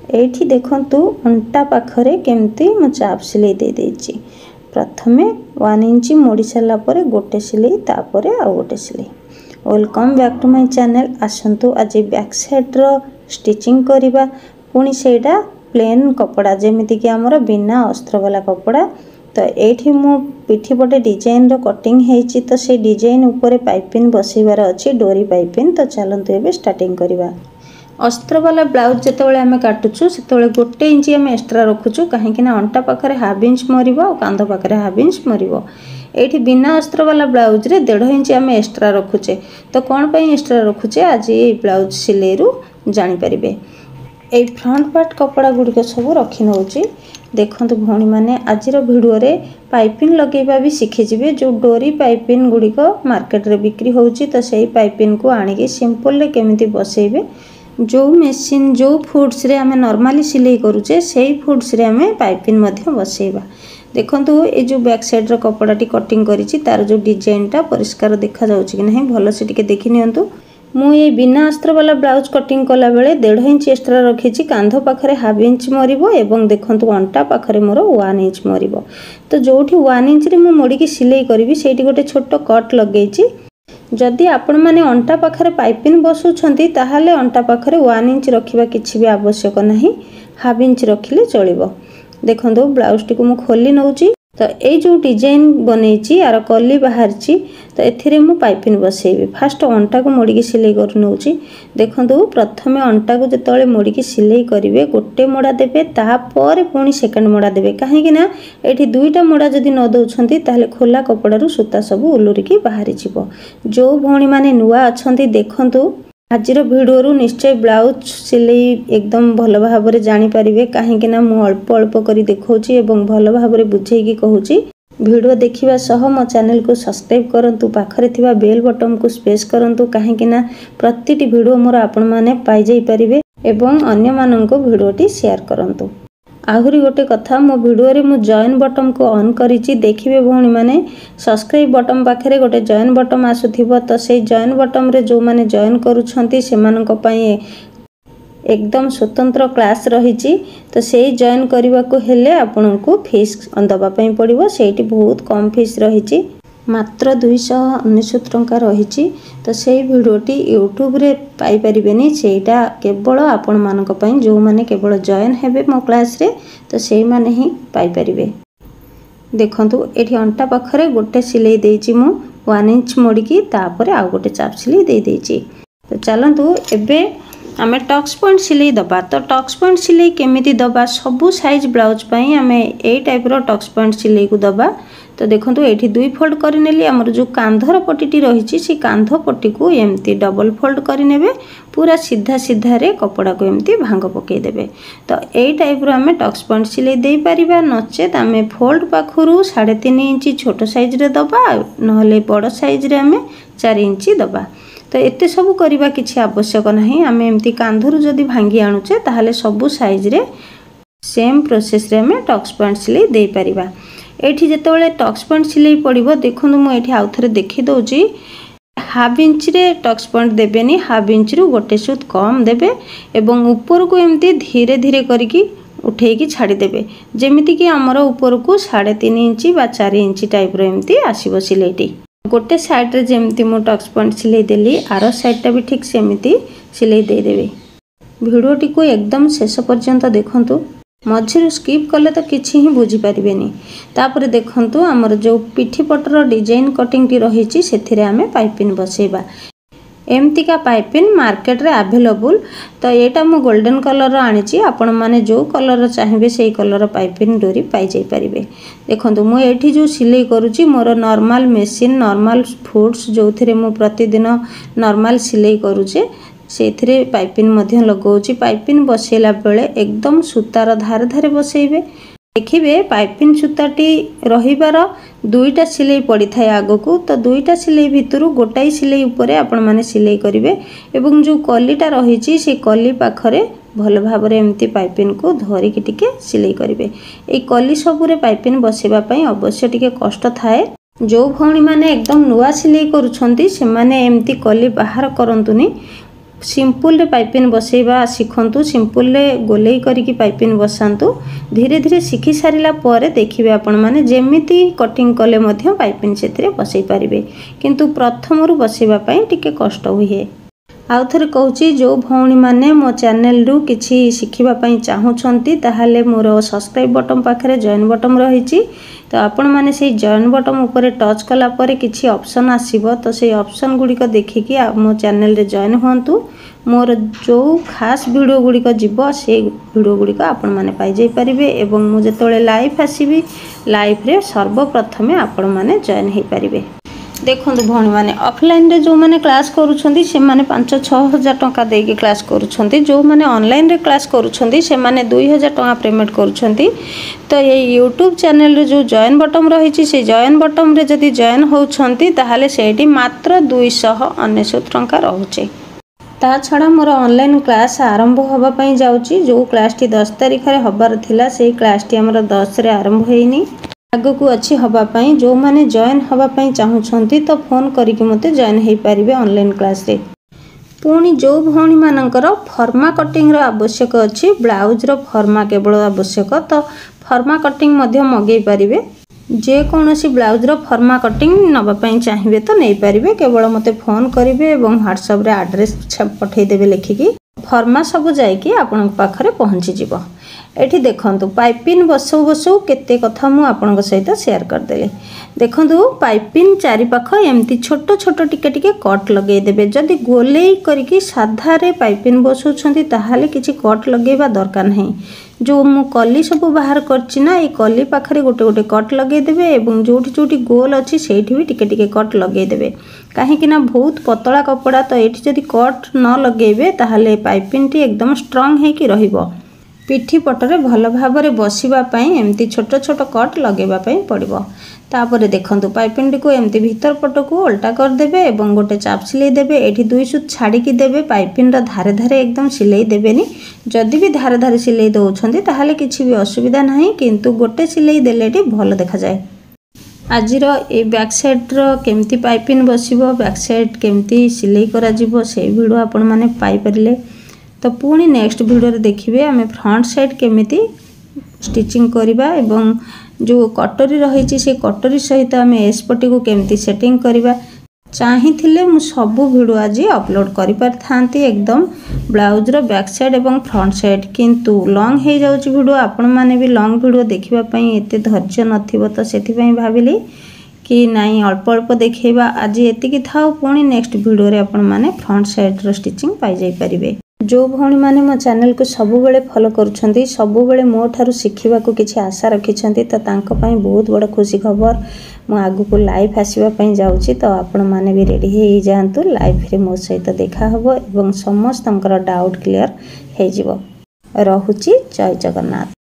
एठी देखंतु अंटा पाखरे केमती मु चाप सिलाई दे देछि। प्रथमे 1 इंच मोड़ी सारा पर गोटे सिलाई तापरे आ गोटे सिलाई। Welcome back to my channel. आसंतु आज बैक साइड रो स्टिचिंग करिबा। पुणी सेटा प्लेन कपड़ा जेमिति कि हमर बिना अस्त्र वाला कपड़ा। तो एठी मु पिठी पटे डिजाइन रो कटिंग हेछि। तो से डिजाइन ऊपर पाइपिंग बसैबार अछि डोरी पाइपिंग। तो चलंतु एबे स्टार्टिंग करिबा। अस्त्र वाला ब्लाउज जेतेबेले आमे काटुछु सेतेबेले 1 इंच आमे एक्स्ट्रा रखुछु काहेकि ना अंटा पाखरे हाफ इंच मरिबो और कांध पाखरे हाफ इंच मरिबो। एठी बिना अस्त्र वाला ब्लाउज रे 1.5 इंच आमे एक्स्ट्रा रखुचे। तो कोन पई एक्स्ट्रा रखुचे आज ए ब्लाउज सिलाई रु जानि परिबे। ए फ्रंट पार्ट कपड़ा गुडी सब रखी नउची। देखंतु भौणी माने आजिर वीडियो रे पाइपिंग लगेबा भी शिखि जिवे। जो डोरी पाइपिंग गुडी को मार्केट रे बिक्री होउची तो सेही पाइपिंग को आनी के सिंपल रे केमिति बसैबे। जो मेसिन जो फुड्स रे आमे नॉर्मली सिलाई करूचे सेही फुड्स रे आमे पाइपिंग मध्य बसैबा। देखंतु ए जो बैक साइड रो कपड़ाटी कटिंग करिछि तार जो डिजाइन टा परिष्कार देखा जाउछि कि नहीं भलो से टिके देखि नियंतु। मु ये बिना अस्त्र वाला ब्लाउज कटिंग कला बेले 1.5 इंच एक्स्ट्रा रखिछि। कांध पाखरे हाफ इंच मरिबो एवं देखंतु अंटा पाखरे मोर 1 इंच मरिबो। तो जोठी 1 इंच रे मु मोडी की सिलाई करबी सेठी गोटे छोटो कट लगेछि। जदि आपण माने अंटा पाखरे पाइपिंग बसुछंती ताहाले अंटा पाखरे 1 इंच रखिबा किछि भी आवश्यक नाही। हाफ इंच रखिले चलिबो। देखंतु ब्लाउज टी को मु खोली नउची। तो ए जो डिजाइन बनेछि यार कली बाहरछि। तो एथिरे मु पाइपिंग बसेबी। फास्ट अंटा को मोडी की सिलाई कर नउची। देखंतु प्रथमे अंटा को जतळे मोडी की सिलाई करिवे गोटे मोडा देबे तापर पुणी सेकंड मोडा देबे। काहे कि ना एठी दुईटा मोडा जदि न दउछंती ताले खोला कपड़ा रु सूता सब उलुरी की बाहरी छिबो। जो भौणी माने नुवा अछंती देखंतु आजिर वीडियो रु निश्चय ब्लाउज सिलाई एकदम भलो भाबरे जानि परिबे। काहे कि ना मु अल्प अल्प करी देखौची एवं भलो भाबरे बुझेई की कहूची। वीडियो देखिबा सह मो चैनल को सब्सक्राइब करंतु पाखरे थिबा बेल बटन को स्पेस करंतु काहे कि ना प्रतिटी वीडियो मोर आपण माने पाई जाई परिबे एवं अन्य मानन को वीडियोटी शेयर करंतु। आहुरी गोटे कथा मो वीडियो रे मु जॉइन बटन को ऑन करिछि। देखिबे भौणी माने सब्सक्राइब बटन पाखरे गोटे जॉइन बटन आसुथिबो। तो से जॉइन बटन रे जो माने जॉइन करूछंती सेमानन को पई एकदम स्वतंत्र क्लास रहिछि। तो से जॉइन करबा को हेले आपन को फीस दबा पई पड़िबो। सेठी बहुत कम फीस रहिछि मात्र 299 टंका रहिछि। तो सेही वीडियोटी यूट्यूब रे पाई परिबेनी। सेटा केवल आपण मानक पई जो माने केवल जॉइन हेबे मो क्लास रे तो सेही माने ही पाई परिबे। देखंतु एठी अंटा पाखरे गोटे सिलाई देछि मु 1 इंच मोडी की तापर आ गोटे चाप सिलाई दे देछि। तो चलंतु एबे आमे टक्स पॉइंट सिलाई दबा। तो टक्स पॉइंट सिलाई केमिति दबा सबु साइज ब्लाउज पई आमे ए टाइप रो टक्स पॉइंट सिलाई को दबा। तो देखंतु एठी 2 फोल्ड करि नेली। हमर जो कांधर पट्टीटी रहिछि से कांध पट्टी को एम्ति डबल फोल्ड करि नेबे। पूरा सीधा सीधा रे कपड़ा को एम्ति भांग पकई देबे। तो ए टाइप रो आमे टक्स पॉइंट सिलाई देई परिबा। नचेत आमे फोल्ड पाखुरु 3.5 इंच छोटो साइज रे दबा नहले बड़ साइज रे आमे 4 इंच दबा। तो एते सब करिबा किछि आवश्यक नाही। आमे एम्ति कांधरु जदि भांगी आनुचे ताहाले सबु साइज रे सेम प्रोसेस रे आमे टक्स पॉइंट सिलाई देई परिबा। एठी जेतेबेले टक्स पॉइंट सिलाई पड़िबो देखंतु मु एठी आउथरे देखि दउची। हाफ इंच रे टक्स पॉइंट देबेनी। हाफ इंच रु गोटे सुत कम देबे एवं ऊपर को एम्ति धीरे धीरे करिकी उठेई की छाडी देबे। जेमिति कि हमर ऊपर को 3.5 इंच बा 4 इंच टाइप रो एम्ति आसीबो सिलाईटी। गोटे साइड रे जेमिति मु टक्स पॉइंट सिलाई देली आरो साइड टा भी ठीक सेमिति सिलाई दे देबे। वीडियोटी को एकदम शेष पर्यंत देखंतु। मझिरु स्किप कले तो किछि ही बुझी परिबेनी। तापर देखंतु हमर जो पिठी पटर डिजाइन कटिंग टी रहिछि सेथिरे आमे पाइपिंग बसेबा। एमती का पाइपिंग मार्केट रे अवेलेबल। तो एटा मु गोल्डन कलर आनिछि। आपण माने जो कलर चाहिबे सेही कलर पाइपिंग डोरी पाई जाई परिबे। देखंतु मु एठी जो सिलाई करूछि मोर नॉर्मल मेसिन नॉर्मल फुड्स जोथिरे मु प्रतिदिन नॉर्मल सिलाई करूछि सेथिरे पाइपिंग मध्य लगाउछि। पाइपिंग बसेला बेले एकदम सूतार धार धारे बसेइबे। देखिबे पाइपिंग सूताटी रहिबार 2टा सिलाई पड़ी थाए आगो को। तो 2टा सिलाई भितरु गोटाई सिलाई ऊपर आपण माने सिलाई करिवे एवं जो कलीटा रहिछि से कली पाखरे भल भाबरे एमती पाइपिंग को धरि कि टिके सिलाई करिवे। ए कली सबुरे पाइपिंग बसेबा पई अवश्य टिके कष्ट थाए। जो भौणी माने एकदम नुआ सिलाई करूछंती से माने एमती कली बाहर करंतुनी। सिंपल रे पाइपिन बसैबा शिखंतु सिंपल रे गोलेई करिकी पाइपिन बसांतु धीरे धीरे शिखी सारिला परे देखिबे आपण माने जेमिति कटिंग कले मध्य पाइपिन सेतिरे बसै परिबे किंतु प्रथमरु बसैबा पई टिके कष्ट हुए। आउ थरे कहूची जो भौणी माने मो चैनल रु किछि शिखिबा पई चाहुछंती ताहाले मोर सब्सक्राइब बटन पाखरे जॉइन बटन रहिछि तो आपण माने से जॉइन बटन ऊपर टच कला परे किछि ऑप्शन आसीबो तो से ऑप्शन गुडी को देखिकी मो चैनल रे जॉइन होंतु मोर जो खास वीडियो गुडी को जिवो से वीडियो गुडी को आपण माने पाई जाई परिबे एवं मु जेतोले लाइव आसीबी लाइव रे सर्वप्रथमे आपण माने जॉइन हे परिबे। देखो भौणी मैंने ऑफलाइन रे जो मैंने क्लास करूछंती से माने 5-6 हजार टंका देके क्लास करूछंती जो मैंने ऑनलाइन रे क्लास करूछंती से माने 2000 टंका पेमेंट करूछंती तो ये यूट्यूब चैनल रे जो जॉइन बटन रही से जॉइन बटन रे जदी जॉइन होउछंती ताहाले सेठी मात्र 299 टंका रहउचे। ता छड़ा मोर ऑनलाइन क्लास आरंभ होबा पई जाउची जो क्लास टी 10 तारिख रे हबार थिला से क्लास टी हमर 10 रे आरंभ हेइनी आगो को अच्छी हवा पाई जो माने जॉइन हवा पाई चाहुछंती तो फोन करिके मते जॉइन हेई परिबे ऑनलाइन क्लास रे। पुणी जो भौणी मानकर फर्मा कटिंग रो आवश्यक अछि ब्लाउज रो फर्मा केवल आवश्यक तो फर्मा कटिंग मध्य मगेई परिबे जे कोनोसी ब्लाउज रो फर्मा कटिंग नबा पई चाहिबे तो नै परिबे केवल मते फोन करिवे एवं व्हाट्सएप रे एड्रेस पठै देबे लेखिकी फर्मा सब जाई कि आपन पाखरे पहुंची जिवो। एठी देखंतु पाइपिन बसौ बसौ केते कथा मु आपन सहित शेयर कर देले। देखंतु पाइपिन चारि पाख एमती छोट छोट टिके टिके कट लगे देबे जदी गोलेई करिकी साधा रे पाइपिन बसौछंती ताहाले किछि कट लगेबा दरकार नहीं जो मु कली सब बाहर करछि ना ए कली पाखरे गोटे गोटे कट लगे देबे एवं जोठी जोठी गोल अछि सेठी भी टिके टिके कट लगे देबे काहे कि ना बहुत पतला कपड़ा तो एठी जदी कट न लगेबे ताहाले पाइपिन टी एकदम स्ट्रांग हे कि रहिबो पिठी पटरे भल भाबरे बसिबा पई एमती छोट छोट कट लगेबा पई पड़िबो। तापरे देखंतु पाइपिन को एमती भीतर पट को उल्टा कर देबे एवं गोटे चाप सिलाई देबे एठी दुई सुत छाड़ी की देबे पाइपिन रा धारे धारे एकदम सिलाई देबेनी जदी भी धारे धारे सिलाई दउछंती ताहाले किछि भी असुविधा नाही किंतु गोटे सिलाई देलेटी भल देखा जाय। आजिर ए बैक साइड रो केमती पाइपिन बसिबो बैक साइड केमती सिलाई करा जिवो से वीडियो आपण माने पाई परले तो पुणी नेक्स्ट वीडियो रे देखिबे आमे फ्रंट साइड केमिति स्टिचिंग करिबा एवं जो कटोरी रही से कटोरी सहित आम एसपटी को केमती सेटिंग करिबा चाहिथिले मु सब वीडियो आज अपलोड करि पारथांती एकदम ब्लाउज रो बैक साइड एवं फ्रंट साइड किंतु लॉन्ग हे जाउची वीडियो आपण माने भी लॉन्ग वीडियो देखिबा पई एते धैर्य नथिबो तो सेथि पई भाबिली कि नाई अल्प अल्प देखैबा आज एतिकी थाउ पुणी नेक्स्ट वीडियो रे आपण माने फ्रंट साइड रो स्टिचिंग पाई जाई परिबे। जो भौणी माने मो चैनल को सबु बेले फॉलो करूछंती सबु बेले मो थारु सिखिबा को किछि आशा रखिछंती तो तांको पई बहुत बड़ खुशी खबर मो आगु को लाइव आसीबा पई जाउची तो आपण माने भी रेडी हे जांतु लाइव रे मो सहित देखा हबो एवं समस्त डाउट क्लियर हे जिवो। रहुची जय जगन्नाथ।